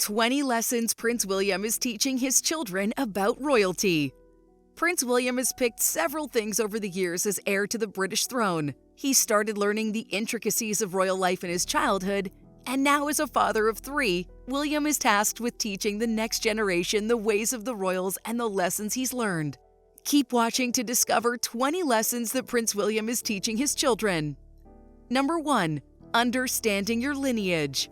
20 lessons Prince William is teaching his children about royalty. Prince William has picked several things over the years as heir to the British throne. He started learning the intricacies of royal life in his childhood, and now as a father of 3, William is tasked with teaching the next generation the ways of the royals and the lessons he's learned. Keep watching to discover 20 lessons that Prince William is teaching his children. Number 1. Understanding your lineage.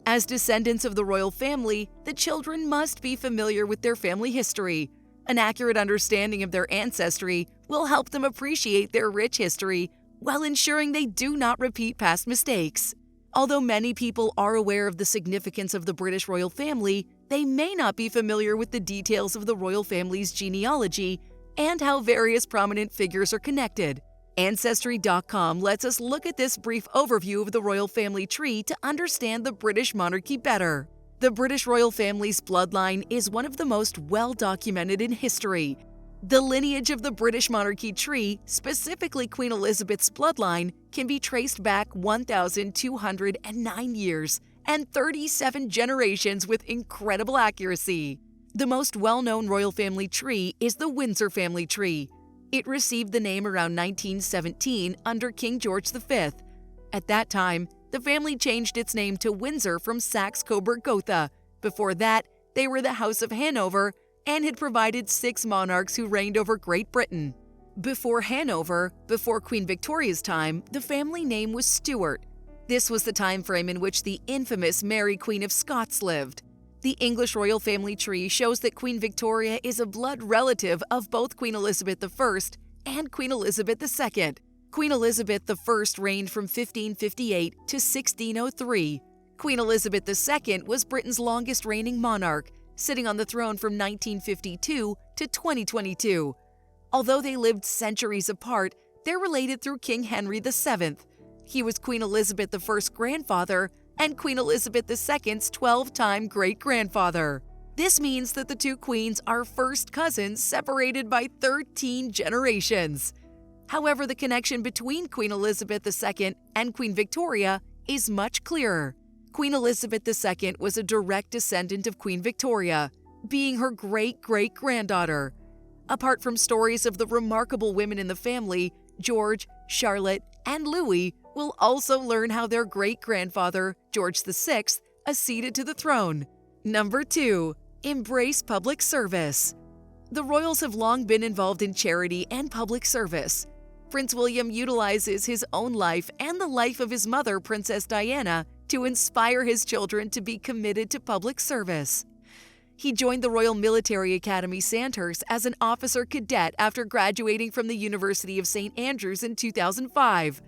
As descendants of the royal family, the children must be familiar with their family history. An accurate understanding of their ancestry will help them appreciate their rich history while ensuring they do not repeat past mistakes. Although many people are aware of the significance of the British royal family, they may not be familiar with the details of the royal family's genealogy and how various prominent figures are connected. Ancestry.com lets us look at this brief overview of the royal family tree to understand the British monarchy better. The British royal family's bloodline is one of the most well-documented in history. The lineage of the British monarchy tree, specifically Queen Elizabeth's bloodline, can be traced back 1,209 years and 37 generations with incredible accuracy. The most well-known royal family tree is the Windsor family tree. It received the name around 1917 under King George V. At that time, the family changed its name to Windsor from Saxe-Coburg-Gotha. Before that, they were the House of Hanover and had provided 6 monarchs who reigned over Great Britain. Before Hanover, before Queen Victoria's time, the family name was Stuart. This was the time frame in which the infamous Mary Queen of Scots lived. The English royal family tree shows that Queen Victoria is a blood relative of both Queen Elizabeth I and Queen Elizabeth II. Queen Elizabeth I reigned from 1558 to 1603. Queen Elizabeth II was Britain's longest reigning monarch, sitting on the throne from 1952 to 2022. Although they lived centuries apart, they're related through King Henry VII. He was Queen Elizabeth I's grandfather and Queen Elizabeth II's 12-time great-grandfather. This means that the two queens are first cousins separated by 13 generations. However, the connection between Queen Elizabeth II and Queen Victoria is much clearer. Queen Elizabeth II was a direct descendant of Queen Victoria, being her great-great-granddaughter. Apart from stories of the remarkable women in the family, George, Charlotte, and Louis will also learn how their great-grandfather, George VI, acceded to the throne. Number 2. Embrace public service. The royals have long been involved in charity and public service. Prince William utilizes his own life and the life of his mother, Princess Diana, to inspire his children to be committed to public service. He joined the Royal Military Academy Sandhurst as an officer cadet after graduating from the University of St. Andrews in 2005.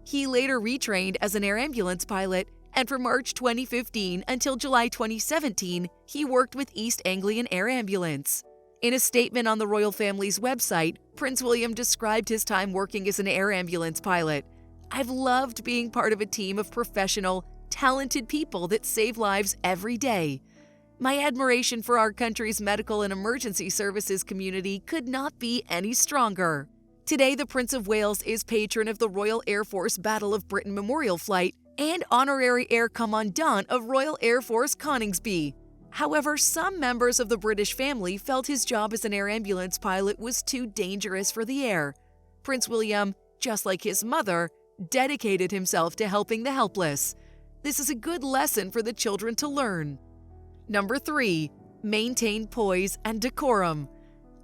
He later retrained as an air ambulance pilot, and from March 2015 until July 2017, he worked with East Anglian Air Ambulance. In a statement on the royal family's website, Prince William described his time working as an air ambulance pilot. "I've loved being part of a team of professional, talented people that save lives every day. My admiration for our country's medical and emergency services community could not be any stronger." Today, the Prince of Wales is patron of the Royal Air Force Battle of Britain Memorial Flight and Honorary Air Commandant of Royal Air Force Coningsby. However, some members of the British family felt his job as an air ambulance pilot was too dangerous for the air. Prince William, just like his mother, dedicated himself to helping the helpless. This is a good lesson for the children to learn. Number 3. Maintain poise and decorum.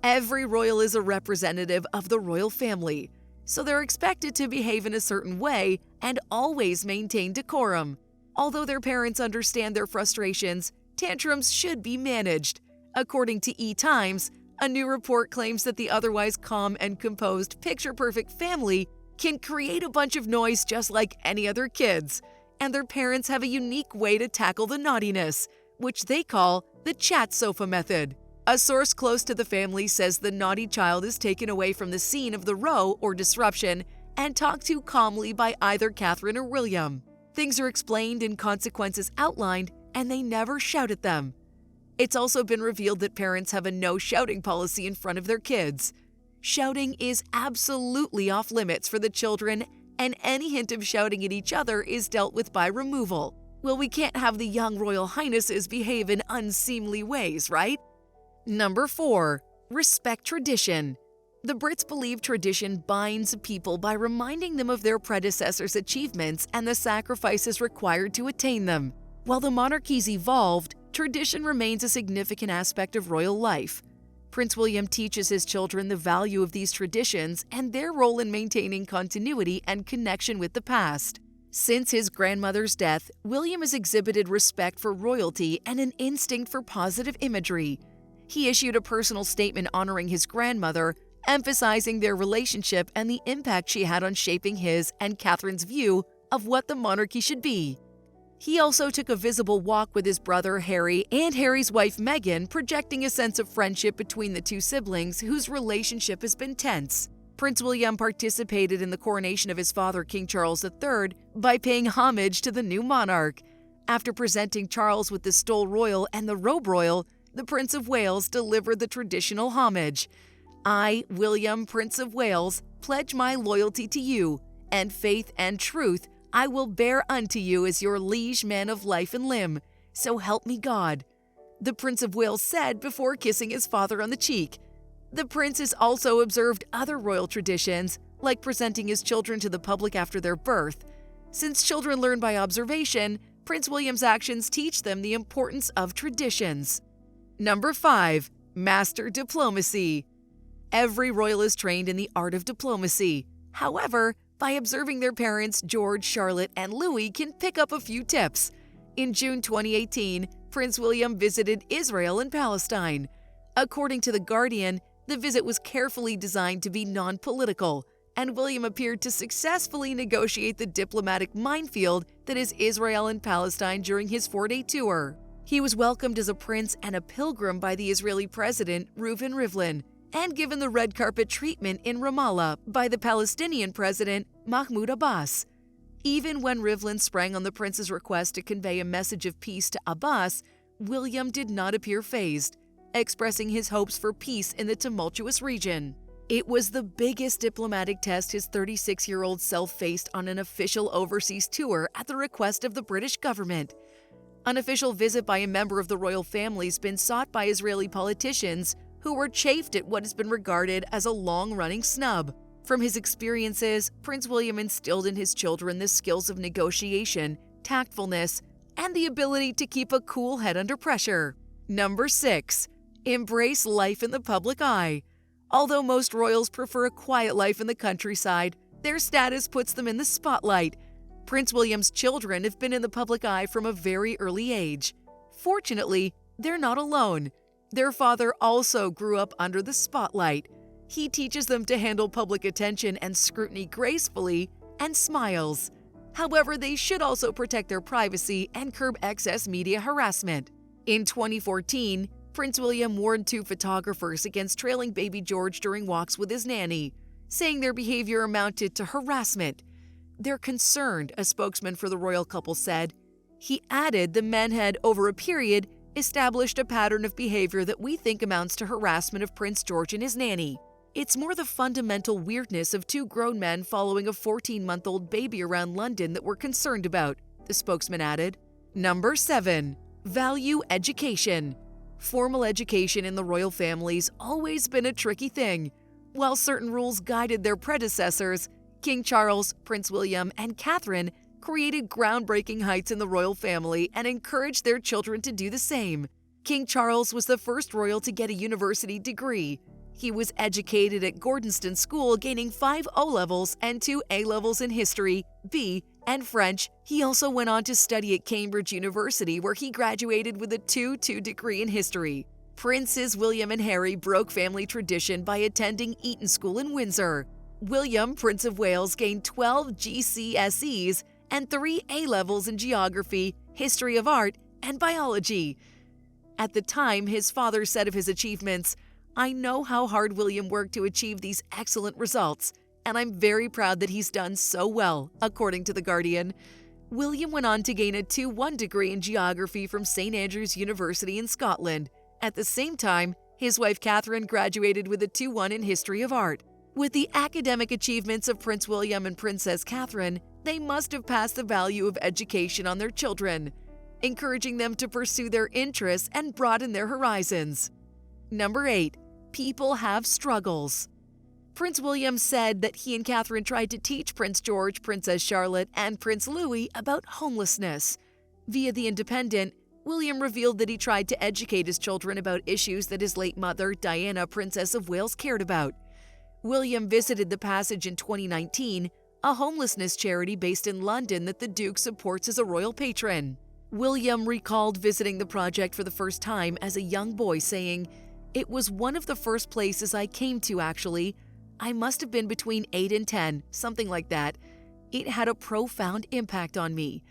Every royal is a representative of the royal family, so they're expected to behave in a certain way and always maintain decorum. Although their parents understand their frustrations, tantrums should be managed. According to E-Times, a new report claims that the otherwise calm and composed picture-perfect family can create a bunch of noise just like any other kids, and their parents have a unique way to tackle the naughtiness, which they call the chat sofa method. A source close to the family says the naughty child is taken away from the scene of the row or disruption and talked to calmly by either Catherine or William. Things are explained and consequences outlined, and they never shout at them. It's also been revealed that parents have a no-shouting policy in front of their kids. Shouting is absolutely off limits for the children, and any hint of shouting at each other is dealt with by removal. Well, we can't have the young royal highnesses behave in unseemly ways, right? Number 4. Respect tradition. The Brits believe tradition binds people by reminding them of their predecessors' achievements and the sacrifices required to attain them. While the monarchies evolved, tradition remains a significant aspect of royal life. Prince William teaches his children the value of these traditions and their role in maintaining continuity and connection with the past. Since his grandmother's death, William has exhibited respect for royalty and an instinct for positive imagery. He issued a personal statement honoring his grandmother, emphasizing their relationship and the impact she had on shaping his and Catherine's view of what the monarchy should be. He also took a visible walk with his brother Harry and Harry's wife Meghan, projecting a sense of friendship between the two siblings whose relationship has been tense. Prince William participated in the coronation of his father, King Charles III, by paying homage to the new monarch. After presenting Charles with the stole royal and the robe royal, the Prince of Wales delivered the traditional homage. "I, William, Prince of Wales, pledge my loyalty to you, and faith and truth I will bear unto you as your liege man of life and limb. So help me God," the Prince of Wales said before kissing his father on the cheek. The prince has also observed other royal traditions, like presenting his children to the public after their birth. Since children learn by observation, Prince William's actions teach them the importance of traditions. Number 5. Master diplomacy. Every royal is trained in the art of diplomacy. However, by observing their parents, George, Charlotte, and Louis can pick up a few tips. In June 2018, Prince William visited Israel and Palestine. According to The Guardian, the visit was carefully designed to be non-political, and William appeared to successfully negotiate the diplomatic minefield that is Israel and Palestine during his 4-day tour. He was welcomed as a prince and a pilgrim by the Israeli president, Reuven Rivlin, and given the red carpet treatment in Ramallah by the Palestinian president, Mahmoud Abbas. Even when Rivlin sprang on the prince's request to convey a message of peace to Abbas, William did not appear fazed, expressing his hopes for peace in the tumultuous region. It was the biggest diplomatic test his 36-year-old self faced on an official overseas tour at the request of the British government. An official visit by a member of the royal family has been sought by Israeli politicians who were chafed at what has been regarded as a long-running snub. From his experiences, Prince William instilled in his children the skills of negotiation, tactfulness, and the ability to keep a cool head under pressure. Number 6. Embrace life in the public eye. Although most royals prefer a quiet life in the countryside, their status puts them in the spotlight. Prince William's children have been in the public eye from a very early age. Fortunately, they're not alone. Their father also grew up under the spotlight. He teaches them to handle public attention and scrutiny gracefully and smiles. However, they should also protect their privacy and curb excess media harassment. In 2014, Prince William warned 2 photographers against trailing baby George during walks with his nanny, saying their behavior amounted to harassment. "They're concerned," a spokesman for the royal couple said. He added the men had, over a period, established a pattern of behavior that we think amounts to harassment of Prince George and his nanny. "It's more the fundamental weirdness of 2 grown men following a 14-month-old baby around London that we're concerned about," the spokesman added. Number 7. Value education. Formal education in the royal family's always been a tricky thing. While certain rules guided their predecessors, King Charles, Prince William, and Catherine created groundbreaking heights in the royal family and encouraged their children to do the same. King Charles was the first royal to get a university degree. He was educated at Gordonston School, gaining 5 O-levels and 2 A-levels in history, B, and French. He also went on to study at Cambridge University, where he graduated with a 2-2 degree in history. Princes William and Harry broke family tradition by attending Eton School in Windsor. William, Prince of Wales, gained 12 GCSEs and 3 A-levels in geography, history of art, and biology. At the time, his father said of his achievements, "I know how hard William worked to achieve these excellent results, and I'm very proud that he's done so well," according to The Guardian. William went on to gain a 2-1 degree in geography from St. Andrews University in Scotland. At the same time, his wife Catherine graduated with a 2-1 in history of art. With the academic achievements of Prince William and Princess Catherine, they must have passed the value of education on their children, encouraging them to pursue their interests and broaden their horizons. Number 8. People have struggles. Prince William said that he and Catherine tried to teach Prince George, Princess Charlotte, and Prince Louis about homelessness. Via The Independent, William revealed that he tried to educate his children about issues that his late mother, Diana, Princess of Wales, cared about. William visited The Passage in 2019, a homelessness charity based in London that the Duke supports as a royal patron. William recalled visiting the project for the first time as a young boy, saying, "It was one of the first places I came to, actually. I must have been between 8 and 10, something like that. It had a profound impact on me.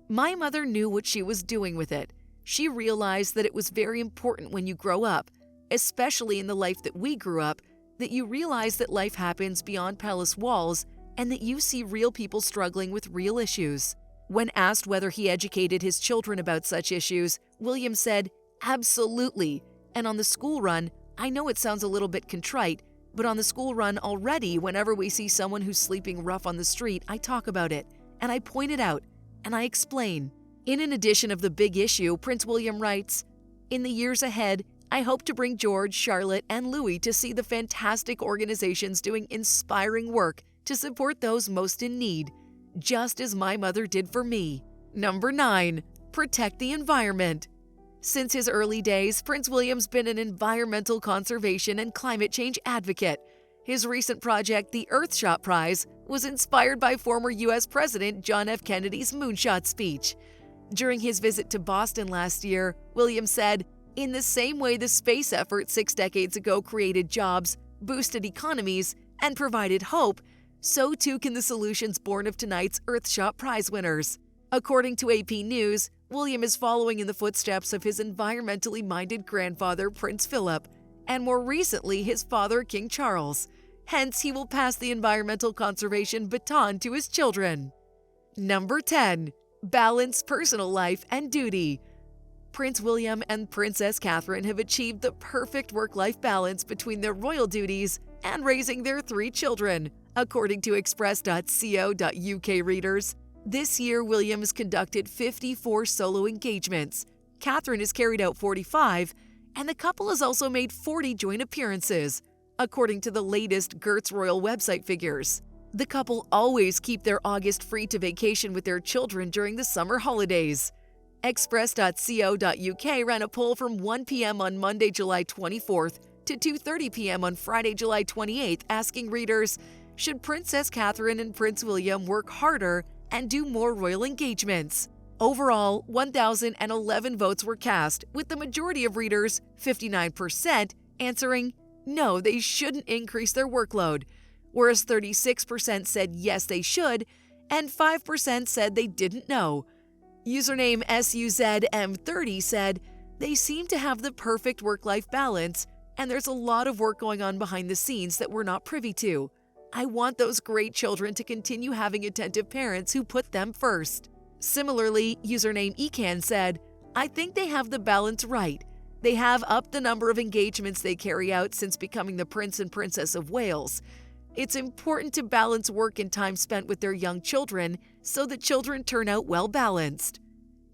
My mother knew what she was doing with it. She realized that it was very important when you grow up, especially in the life that we grew up, that you realize that life happens beyond palace walls and that you see real people struggling with real issues." When asked whether he educated his children about such issues, William said, "Absolutely. And on the school run, I know it sounds a little bit contrite, but on the school run already, whenever we see someone who's sleeping rough on the street, I talk about it, and I point it out, and I explain." In an edition of The Big Issue, Prince William writes, "In the years ahead, I hope to bring George, Charlotte, and Louis to see the fantastic organizations doing inspiring work to support those most in need, just as my mother did for me." Number 9. Protect the environment. Since his early days, Prince William's been an environmental conservation and climate change advocate. His recent project, the Earthshot Prize, was inspired by former U.S. President John F. Kennedy's moonshot speech. During his visit to Boston last year, William said, "In the same way the space effort 6 decades ago created jobs, boosted economies, and provided hope, so too can the solutions born of tonight's Earthshot Prize winners." According to AP News, William is following in the footsteps of his environmentally minded grandfather, Prince Philip, and more recently his father, King Charles. Hence, he will pass the environmental conservation baton to his children. Number 10. Balance personal life and duty. Prince William and Princess Catherine have achieved the perfect work-life balance between their royal duties and raising their 3 children, according to express.co.uk readers. This year, Williams conducted 54 solo engagements, Catherine has carried out 45, and the couple has also made 40 joint appearances, according to the latest Gertz Royal website figures. The couple always keep their August free to vacation with their children during the summer holidays. Express.co.uk ran a poll from 1 p.m. on Monday, July 24th to 2:30 p.m. on Friday, July 28th, asking readers, should Princess Catherine and Prince William work harder and do more royal engagements? Overall, 1,011 votes were cast, with the majority of readers, 59%, answering no, they shouldn't increase their workload, whereas 36% said yes, they should, and 5% said they didn't know. Username SUZM30 said, they seem to have the perfect work-life balance, and there's a lot of work going on behind the scenes that we're not privy to. I want those great children to continue having attentive parents who put them first. Similarly, username Ecan said, I think they have the balance right. They have upped the number of engagements they carry out since becoming the Prince and Princess of Wales. It's important to balance work and time spent with their young children so that children turn out well-balanced.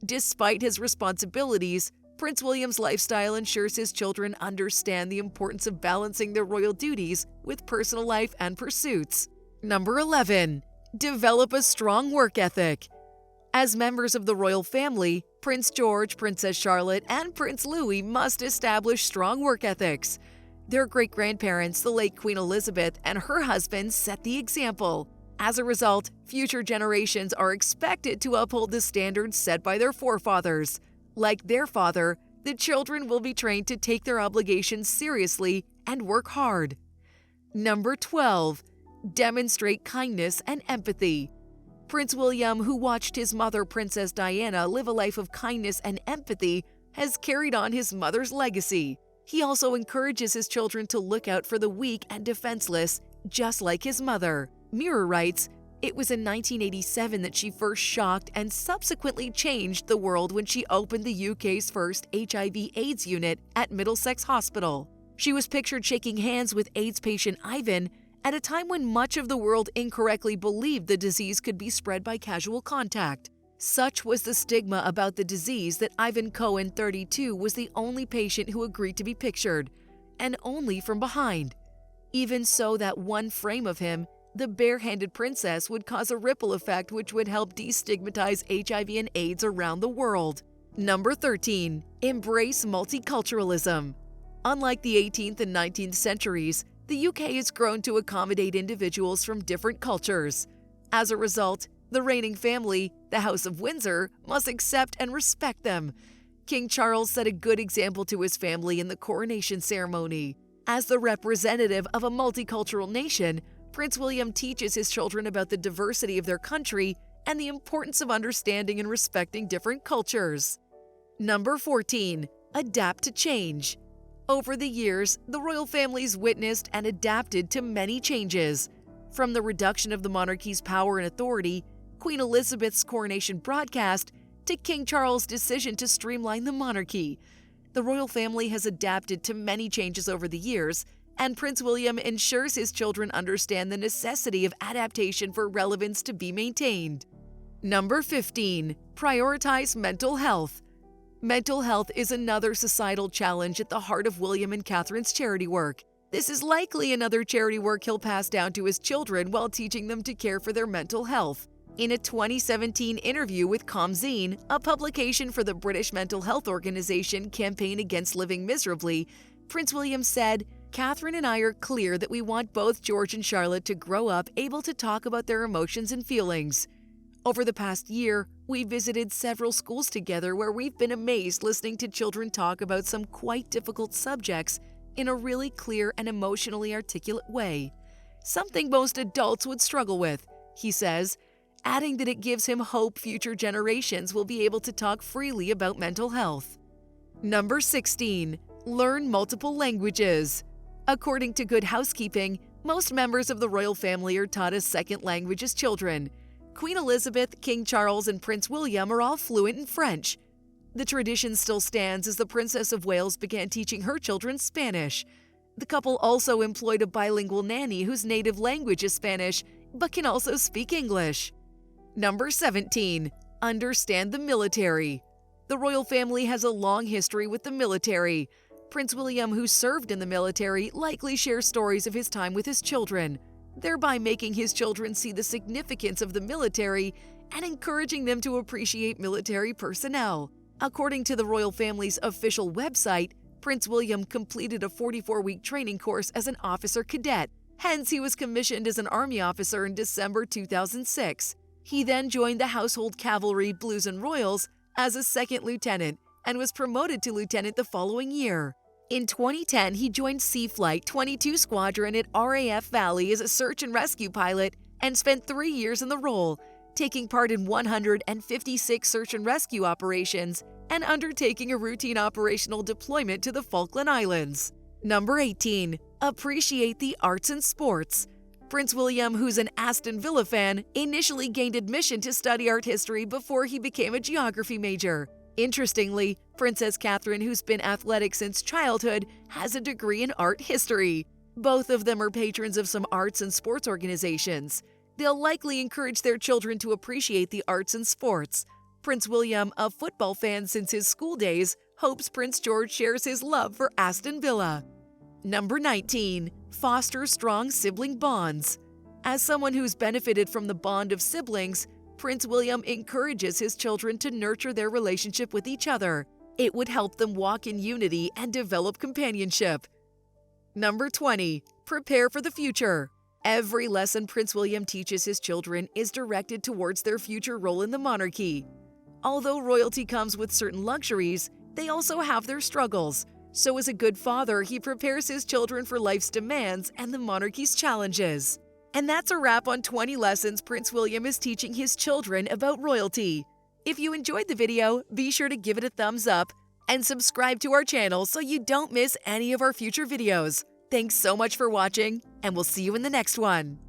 Despite his responsibilities, Prince William's lifestyle ensures his children understand the importance of balancing their royal duties with personal life and pursuits. Number 11. Develop a strong work ethic. As members of the royal family, Prince George, Princess Charlotte, and Prince Louis must establish strong work ethics. Their great-grandparents, the late Queen Elizabeth, and her husband set the example. As a result, future generations are expected to uphold the standards set by their forefathers. Like their father, the children will be trained to take their obligations seriously and work hard. Number 12. Demonstrate kindness and empathy. Prince William, who watched his mother, Princess Diana, live a life of kindness and empathy, has carried on his mother's legacy. He also encourages his children to look out for the weak and defenseless, just like his mother. Mirror writes, it was in 1987 that she first shocked and subsequently changed the world when she opened the UK's first HIV/AIDS unit at Middlesex Hospital. She was pictured shaking hands with AIDS patient Ivan at a time when much of the world incorrectly believed the disease could be spread by casual contact. Such was the stigma about the disease that Ivan Cohen, 32, was the only patient who agreed to be pictured, and only from behind. Even so, that one frame of him, the barehanded princess, would cause a ripple effect which would help destigmatize HIV and AIDS around the world. Number 13. Embrace multiculturalism. Unlike the 18th and 19th centuries, the UK has grown to accommodate individuals from different cultures. As a result, the reigning family, the House of Windsor, must accept and respect them. King Charles set a good example to his family in the coronation ceremony. As the representative of a multicultural nation, Prince William teaches his children about the diversity of their country and the importance of understanding and respecting different cultures. Number 14. Adapt to change. Over the years, the royal families witnessed and adapted to many changes. From the reduction of the monarchy's power and authority, Queen Elizabeth's coronation broadcast, to King Charles' decision to streamline the monarchy. The royal family has adapted to many changes over the years, and Prince William ensures his children understand the necessity of adaptation for relevance to be maintained. Number 15. Prioritize mental health. Mental health is another societal challenge at the heart of William and Catherine's charity work. This is likely another charity work he'll pass down to his children while teaching them to care for their mental health. In a 2017 interview with Comzine, a publication for the British mental health organization Campaign Against Living Miserably, Prince William said, "Catherine and I are clear that we want both George and Charlotte to grow up able to talk about their emotions and feelings. Over the past year, we visited several schools together where we've been amazed listening to children talk about some quite difficult subjects in a really clear and emotionally articulate way, something most adults would struggle with," he says, adding that it gives him hope future generations will be able to talk freely about mental health. Number 16. Learn multiple languages. According to Good Housekeeping, most members of the royal family are taught a second language as children. Queen Elizabeth, King Charles, and Prince William are all fluent in French. The tradition still stands as the Princess of Wales began teaching her children Spanish. The couple also employed a bilingual nanny whose native language is Spanish, but can also speak English. Number 17. Understand the military. The royal family has a long history with the military. Prince William, who served in the military, likely shares stories of his time with his children, thereby making his children see the significance of the military and encouraging them to appreciate military personnel. According to the royal family's official website, Prince William completed a 44-week training course as an officer cadet. Hence, he was commissioned as an Army officer in December 2006. He then joined the Household Cavalry Blues and Royals as a second lieutenant and was promoted to lieutenant the following year. In 2010, he joined Sea Flight 22 Squadron at RAF Valley as a search and rescue pilot and spent 3 years in the role, taking part in 156 search and rescue operations and undertaking a routine operational deployment to the Falkland Islands. Number 18. Appreciate the arts and sports. Prince William, who's an Aston Villa fan, initially gained admission to study art history before he became a geography major. Interestingly, Princess Catherine, who's been athletic since childhood, has a degree in art history. Both of them are patrons of some arts and sports organizations. They'll likely encourage their children to appreciate the arts and sports. Prince William, a football fan since his school days, hopes Prince George shares his love for Aston Villa. Number 19. Foster strong sibling bonds. As someone who's benefited from the bond of siblings, Prince William encourages his children to nurture their relationship with each other. It would help them walk in unity and develop companionship. Number 20. Prepare for the future. Every lesson Prince William teaches his children is directed towards their future role in the monarchy. Although royalty comes with certain luxuries, they also have their struggles. So as a good father, he prepares his children for life's demands and the monarchy's challenges. And that's a wrap on 20 lessons Prince William is teaching his children about royalty. If you enjoyed the video, be sure to give it a thumbs up and subscribe to our channel so you don't miss any of our future videos. Thanks so much for watching, and we'll see you in the next one.